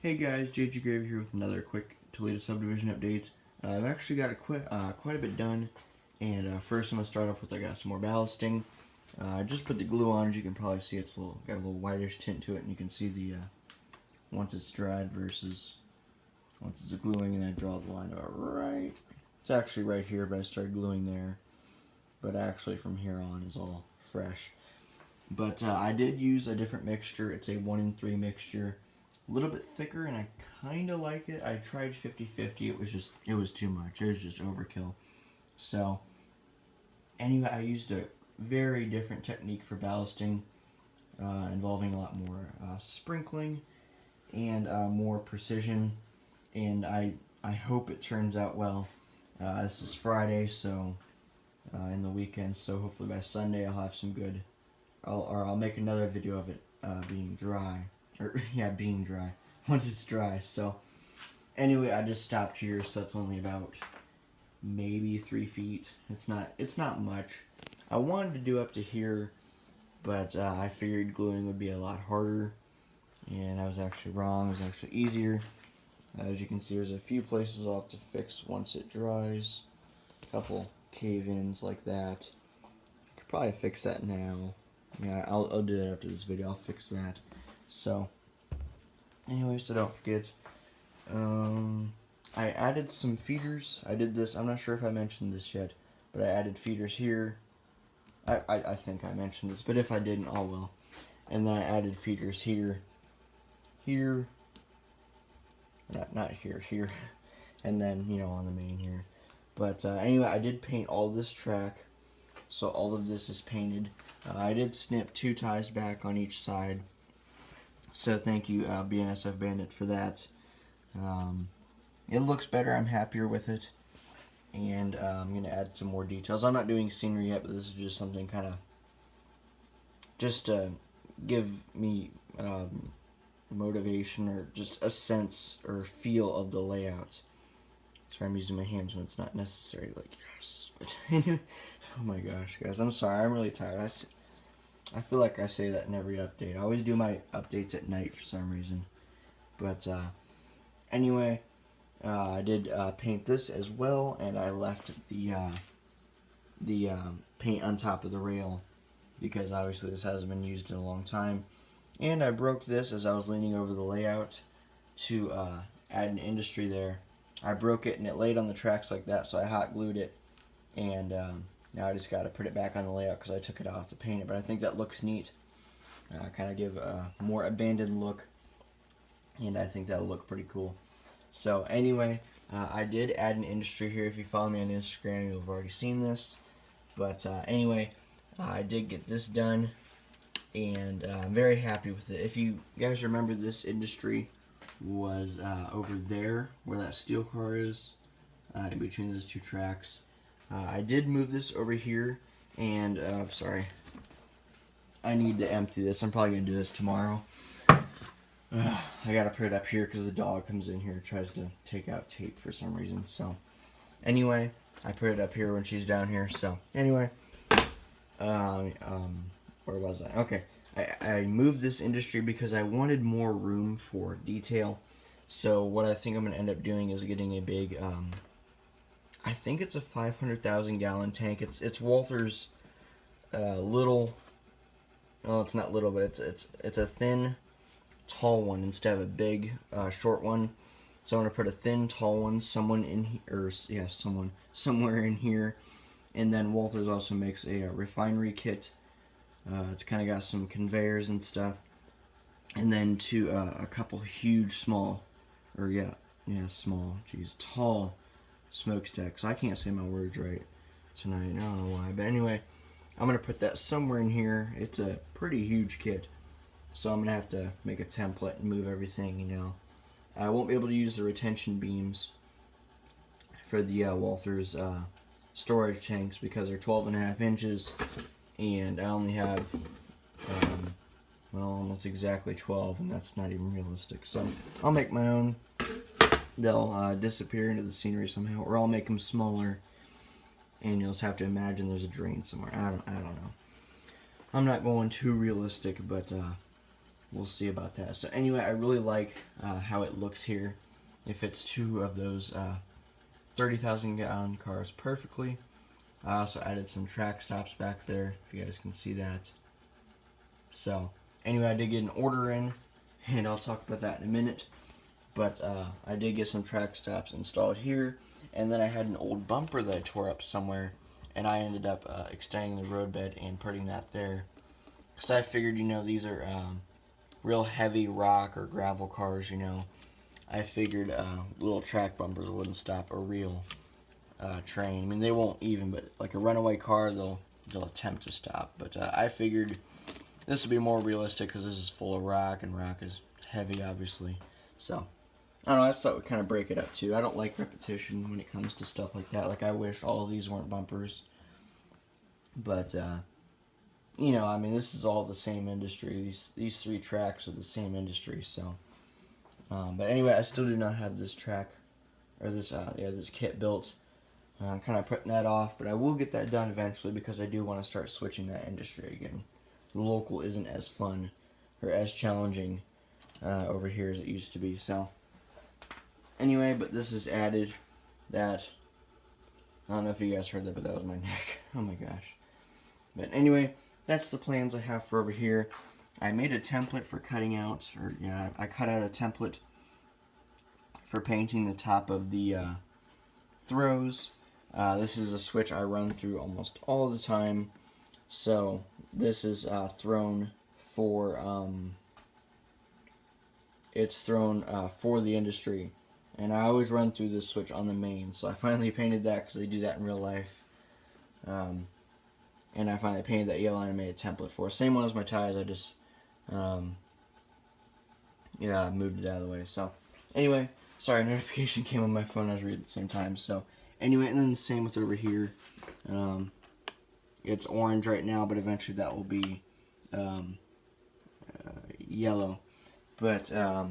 Hey guys, JG Gravy here with another quick Toledo subdivision update. I've actually got quite a bit done, and first I'm going to start off with I got some more ballasting. I just put the glue on. As you can probably see, it's got a little whitish tint to it, and you can see the once it's dried versus once it's gluing, and I draw the line about right. It's actually right here, but I started gluing there. But actually from here on is all fresh. But I did use a different mixture. It's a 1-in-3 mixture. A little bit thicker, and I kind of like it. I tried 50-50. It was too much. It was just overkill. So anyway, I used a very different technique for ballasting, involving a lot more sprinkling and more precision. And I hope it turns out well. This is Friday, so in the weekend. So hopefully by Sunday I'll have some good. I'll make another video of it being dry. Being dry once it's dry. So anyway, I just stopped here, so it's only about maybe 3 feet. It's not much. I wanted to do up to here, but I figured gluing would be a lot harder, and I was actually wrong. It was actually easier. As you can see, there's a few places I'll have to fix once it dries. A couple cave-ins like that. I could probably fix that now. Yeah, I'll do that after this video. I'll fix that. So, anyway, so don't forget, I added some feeders. I did this, I'm not sure if I mentioned this yet, but I added feeders here. I think I mentioned this, but if I didn't, I will. And then I added feeders here, not here, and then, you know, on the main here. But anyway, I did paint all this track, so all of this is painted. I did snip 2 ties back on each side. So thank you, BNSF Bandit, for that. It looks better. I'm happier with it. And I'm going to add some more details. I'm not doing scenery yet, but this is just something kind of just to give me motivation, or just a sense or feel of the layout. Sorry, I'm using my hands when it's not necessary. Like, yes. But anyway, oh my gosh, guys. I'm sorry. I'm really tired. I feel like I say that in every update. I always do my updates at night for some reason. But anyway, I did paint this as well, and I left the paint on top of the rail because obviously this hasn't been used in a long time. And I broke this as I was leaning over the layout to add an industry there. I broke it and it laid on the tracks like that, so I hot glued it, and now I just got to put it back on the layout because I took it off to paint it. But I think that looks neat. Kind of give a more abandoned look, and I think that'll look pretty cool. So anyway, I did add an industry here. If you follow me on Instagram, you'll have already seen this. But anyway, I did get this done, and I'm very happy with it. If you guys remember, this industry was over there where that steel car is, in between those 2 tracks. I did move this over here, and sorry, I need to empty this. I'm probably going to do this tomorrow. I got to put it up here because the dog comes in here and tries to take out tape for some reason. So anyway, I put it up here when she's down here. So anyway, where was I? Okay, I moved this industry because I wanted more room for detail. So what I think I'm going to end up doing is getting a big, I think it's a 500,000 gallon tank. It's Walther's little. Well, it's not little, but it's a thin, tall one instead of a big, short one. So I'm gonna put a thin, tall one, somewhere in here. And then Walther's also makes a refinery kit. It's kind of got some conveyors and stuff. And then a couple huge, small, tall smokestacks. I can't say my words right tonight. I don't know why, but anyway, I'm gonna put that somewhere in here. It's a pretty huge kit, so I'm gonna have to make a template and move everything. You know, I won't be able to use the retention beams for the Walther's storage tanks because they're 12.5 inches, and I only have well, almost exactly 12, and that's not even realistic. So I'll make my own. They'll disappear into the scenery somehow, or I'll make them smaller, and you'll just have to imagine there's a drain somewhere. I don't know. I'm not going too realistic, but we'll see about that. So anyway, I really like how it looks here. It fits two of those 30,000 gallon cars perfectly. I also added some track stops back there, if you guys can see that. So anyway, I did get an order in, and I'll talk about that in a minute. But I did get some track stops installed here, and then I had an old bumper that I tore up somewhere, and I ended up extending the roadbed and putting that there. Because I figured, these are real heavy rock or gravel cars, I figured little track bumpers wouldn't stop a real train. I mean, they won't even, but like a runaway car, they'll attempt to stop. But I figured this would be more realistic because this is full of rock, and rock is heavy, obviously. So, I don't know, I just thought we'd kind of break it up, too. I don't like repetition when it comes to stuff like that. Like, I wish all of these weren't bumpers. But, I mean, this is all the same industry. These three tracks are the same industry, so. But anyway, I still do not have this track, or this kit built. I'm kind of putting that off, but I will get that done eventually because I do want to start switching that industry again. The local isn't as fun or as challenging over here as it used to be. So anyway, but this is added. That, I don't know if you guys heard that, but that was my neck. Oh my gosh. But anyway, that's the plans I have for over here. I made a template for cutting out, I cut out a template for painting the top of the throws. This is a switch I run through almost all the time. So this is thrown for for the industry, and I always run through this switch on the main. So I finally painted that because they do that in real life. And I finally painted that yellow and I made a template for it. Same one as my tires. I just moved it out of the way. So anyway, sorry, a notification came on my phone. I was reading at the same time. So anyway, and then the same with over here. It's orange right now, but eventually that will be yellow. But why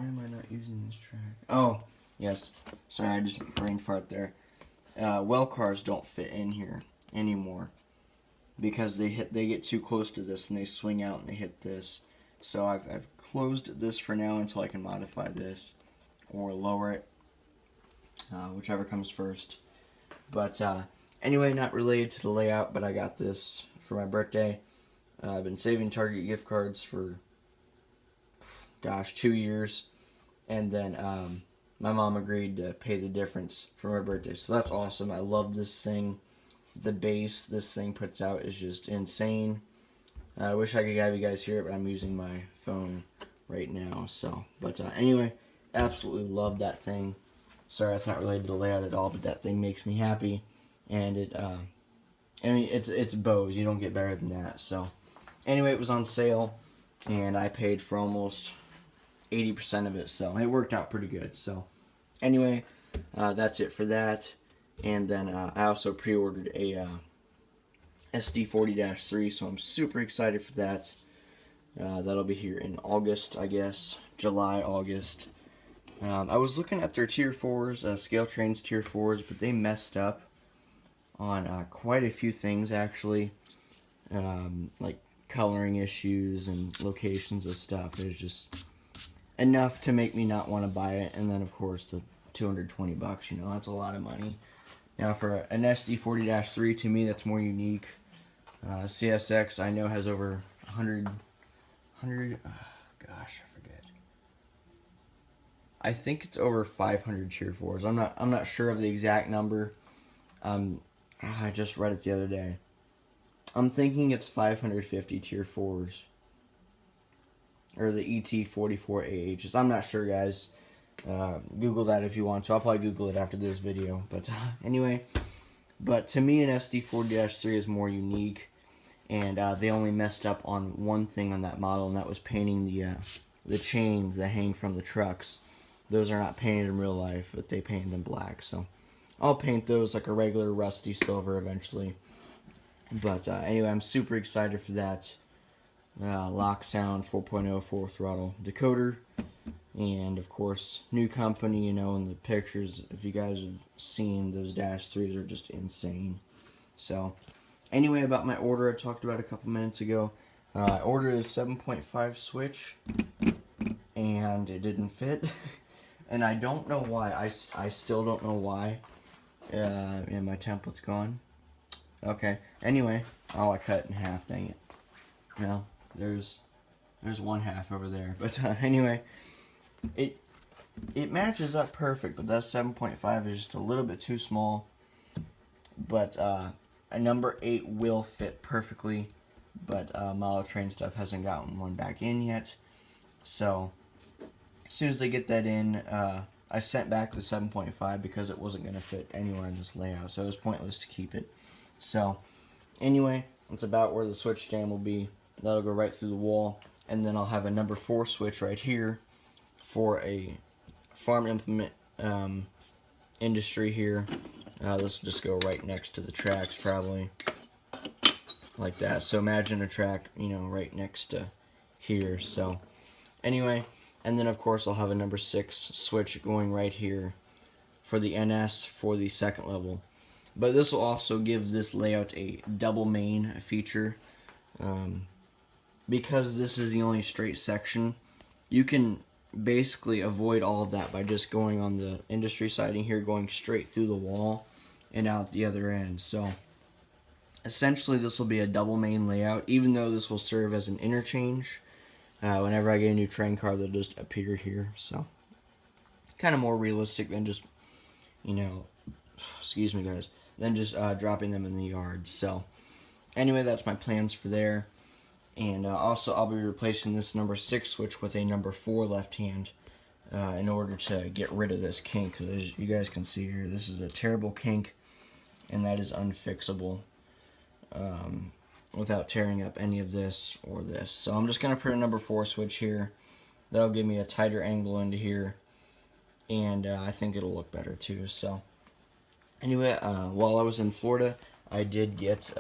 am I not using this track? Oh, yes. Sorry, I just brain fart there. Well cars don't fit in here anymore because they get too close to this and they swing out and they hit this. So I've closed this for now until I can modify this or lower it, whichever comes first. But anyway, not related to the layout, but I got this for my birthday. I've been saving Target gift cards for, 2 years, and then my mom agreed to pay the difference for my birthday, so that's awesome. I love this thing. The bass this thing puts out is just insane. I wish I could have you guys hear it, but I'm using my phone right now. So, but anyway, absolutely love that thing. Sorry, that's not related to the layout at all, but that thing makes me happy, and it's Bose. You don't get better than that. So, anyway, it was on sale, and I paid for almost 80% of it, so it worked out pretty good. So, anyway, that's it for that. And then I also pre-ordered a SD40-3, so I'm super excited for that. That'll be here in August, I guess. July, August. I was looking at their Tier 4s, Scale Trains Tier 4s, but they messed up on quite a few things, actually. Like coloring issues and locations of stuff. It was just enough to make me not want to buy it. And then, of course, the $220, that's a lot of money. Now, for an SD40-3, to me, that's more unique. CSX, I know, has over 100, I forget. I think it's over 500 Tier 4s. I'm not sure of the exact number. I just read it the other day. I'm thinking it's 550 Tier 4s. Or the ET44AHs. I'm not sure, guys. Google that if you want to. I'll probably Google it after this video. But anyway, but to me, an SD40-3 is more unique, and they only messed up on one thing on that model, and that was painting the chains that hang from the trucks. Those are not painted in real life, but they painted them black. So I'll paint those like a regular rusty silver eventually. But anyway, I'm super excited for that. Lock Sound 4.0 full throttle decoder. And of course, new company, and the pictures, if you guys have seen, those Dash 3s are just insane. So, anyway, about my order I talked about a couple minutes ago. I ordered a 7.5 switch, and it didn't fit. And I don't know why. I still don't know why. And my template's gone. Okay. Anyway, oh, I cut it in half. Dang it. No, there's one half over there. But anyway, it matches up perfect. But that 7.5 is just a little bit too small. But a number 8 will fit perfectly. But Model Train stuff hasn't gotten one back in yet. So as soon as they get that in, I sent back the 7.5 because it wasn't going to fit anywhere in this layout. So it was pointless to keep it. So anyway, it's about where the switch stand will be. That'll go right through the wall. And then I'll have a number 4 switch right here for a farm implement industry here. This will just go right next to the tracks probably. Like that. So imagine a track, you know, right next to here. So anyway, and then of course I'll have a number 6 switch going right here for the NS for the second level. But this will also give this layout a double main feature. Because this is the only straight section, you can basically avoid all of that by just going on the industry siding here, going straight through the wall and out the other end. So essentially this will be a double main layout, even though this will serve as an interchange. Whenever I get a new train car, they'll just appear here. So kind of more realistic than just, you know, excuse me guys, than just dropping them in the yard. So anyway, that's my plans for there. And also I'll be replacing this number 6 switch with a number 4 left hand in order to get rid of this kink. Because as you guys can see here, this is a terrible kink, and that is unfixable without tearing up any of this or this. So I'm just going to put a number 4 switch here. That'll give me a tighter angle into here, and I think it'll look better too. So anyway, while I was in Florida, I did get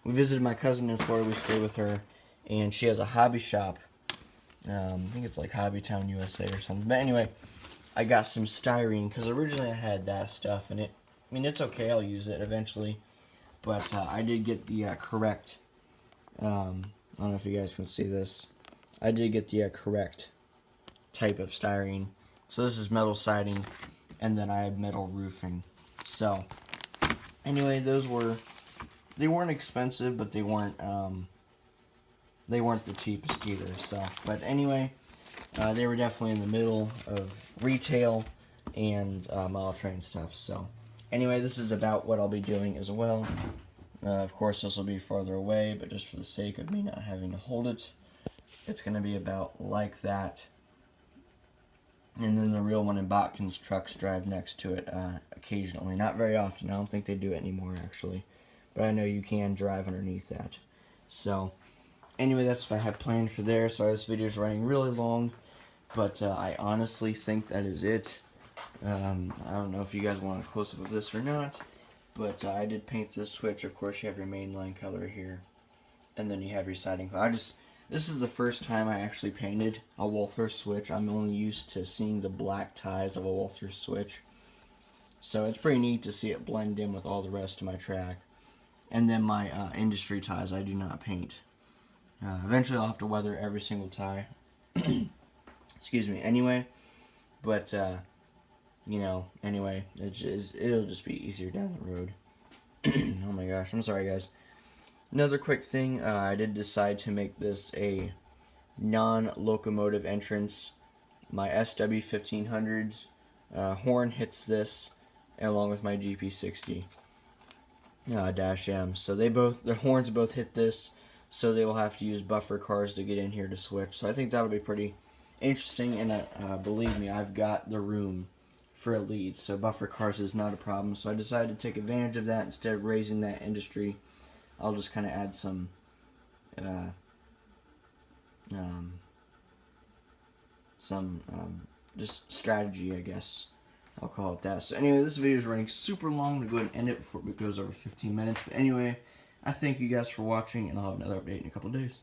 we visited my cousin in Florida. We stayed with her, and she has a hobby shop. I think it's like Hobby Town USA or something. But anyway, I got some styrene because originally I had that stuff, and I mean, it's okay. I'll use it eventually. But I did get the correct, I don't know if you guys can see this. I did get the correct type of styrene. So this is metal siding, and then I had metal roofing. So anyway, they weren't expensive, but they weren't the cheapest either. So, but anyway, they were definitely in the middle of retail and model train stuff. So anyway, this is about what I'll be doing as well. Of course, this will be farther away, but just for the sake of me not having to hold it, it's going to be about like that. And then the real one in Botkin's trucks drive next to it occasionally. Not very often. I don't think they do it anymore, actually. But I know you can drive underneath that. So anyway, that's what I have planned for there. Sorry, this video is running really long, but I honestly think that is it. I don't know if you guys want a close-up of this or not, but I did paint this switch. Of course, you have your mainline color here, and then you have your siding color. This is the first time I actually painted a Walther switch. I'm only used to seeing the black ties of a Walther switch, so it's pretty neat to see it blend in with all the rest of my track. And then my industry ties I do not paint. Eventually I'll have to weather every single tie. Excuse me. Anyway, but you know, anyway, it'll just be easier down the road. Oh my gosh, I'm sorry guys. Another quick thing, I did decide to make this a non-locomotive entrance. My SW1500 horn hits this along with my GP60. Dash M. So their horns both hit this, so they will have to use buffer cars to get in here to switch. So I think that'll be pretty interesting, and believe me, I've got the room for a lead, so buffer cars is not a problem. So I decided to take advantage of that. Instead of raising that industry, I'll just kind of add some just strategy, I guess I'll call it that. So anyway, this video is running super long. I'm going to go ahead and end it before it goes over 15 minutes. But anyway, I thank you guys for watching, and I'll have another update in a couple of days.